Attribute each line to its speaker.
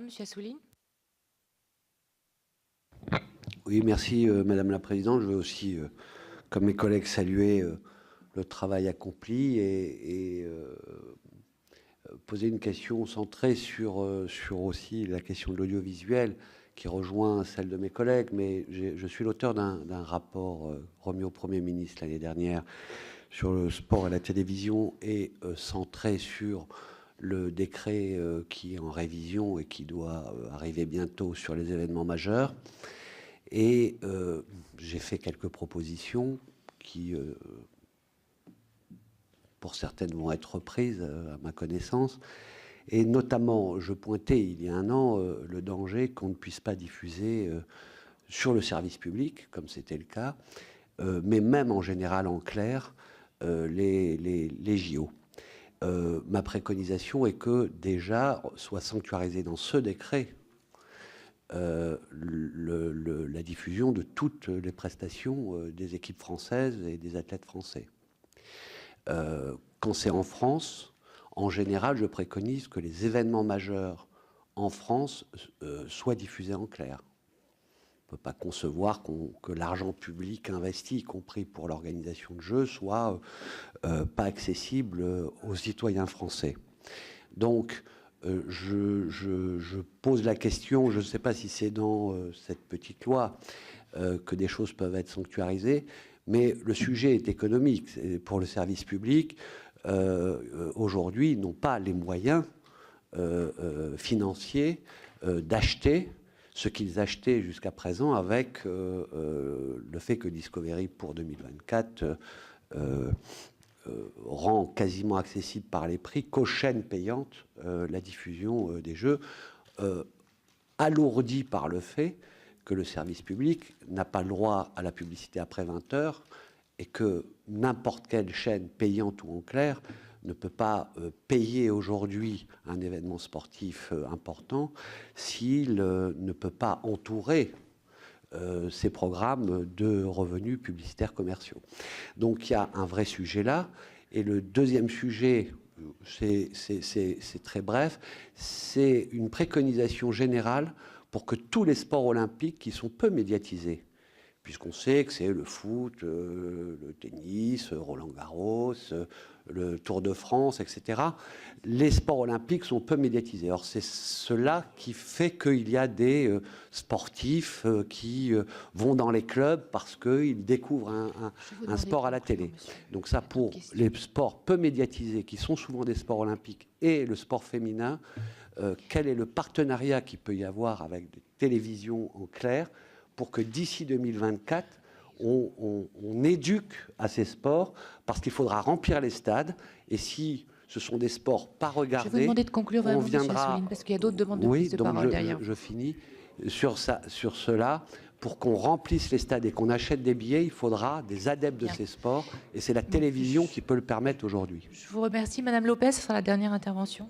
Speaker 1: Monsieur Assouline.
Speaker 2: Oui, merci Madame la Présidente. Je veux aussi, comme mes collègues, saluer le travail accompli et poser une question centrée sur aussi la question de l'audiovisuel qui rejoint celle de mes collègues. Mais je suis l'auteur d'un rapport remis au Premier ministre l'année dernière sur le sport et la télévision et centré sur le décret qui est en révision et qui doit arriver bientôt sur les événements majeurs. Et j'ai fait quelques propositions qui, pour certaines, vont être reprises à ma connaissance. Et notamment, je pointais il y a un an le danger qu'on ne puisse pas diffuser sur le service public, comme c'était le cas, mais même en général en clair, les JO. Ma préconisation est que déjà soit sanctuarisé dans ce décret la diffusion de toutes les prestations des équipes françaises et des athlètes français. Quand c'est en France, en général, je préconise que les événements majeurs en France soient diffusés en clair. On ne peut pas concevoir que l'argent public investi, y compris pour l'organisation de jeux, soit pas accessible aux citoyens français. Donc, je pose la question, je ne sais pas si c'est dans cette petite loi que des choses peuvent être sanctuarisées, mais le sujet est économique. Pour le service public, aujourd'hui, ils n'ont pas les moyens financiers d'acheter ce qu'ils achetaient jusqu'à présent avec le fait que Discovery, pour 2024, rend quasiment accessible par les prix qu'aux chaînes payantes la diffusion des jeux, alourdi par le fait que le service public n'a pas le droit à la publicité après 20 heures et que n'importe quelle chaîne payante ou en clair ne peut pas payer aujourd'hui un événement sportif important s'il ne peut pas entourer ces programmes de revenus publicitaires commerciaux. Donc il y a un vrai sujet là. Et le deuxième sujet, c'est très bref, c'est une préconisation générale pour que tous les sports olympiques qui sont peu médiatisés, puisqu'on sait que c'est le foot, le tennis, Roland-Garros, le Tour de France, etc. Les sports olympiques sont peu médiatisés. Or, c'est cela qui fait qu'il y a des sportifs qui vont dans les clubs parce qu'ils découvrent un sport à la télé. Donc ça, pour les sports peu médiatisés, qui sont souvent des sports olympiques, et le sport féminin, quel est le partenariat qu'il peut y avoir avec des télévisions en clair pour que d'ici 2024, on éduque à ces sports, parce qu'il faudra remplir les stades, et si ce sont des sports pas regardés,
Speaker 1: je vais vous demander de conclure vraiment,
Speaker 2: on viendra...
Speaker 1: Assouline, parce qu'il y a d'autres demandes de prise de parole derrière.
Speaker 2: Je finis sur cela. Pour qu'on remplisse les stades et qu'on achète des billets, il faudra des adeptes de ces sports, et c'est la télévision qui peut le permettre aujourd'hui.
Speaker 1: Je vous remercie. Madame Lopez, ce sera la dernière intervention.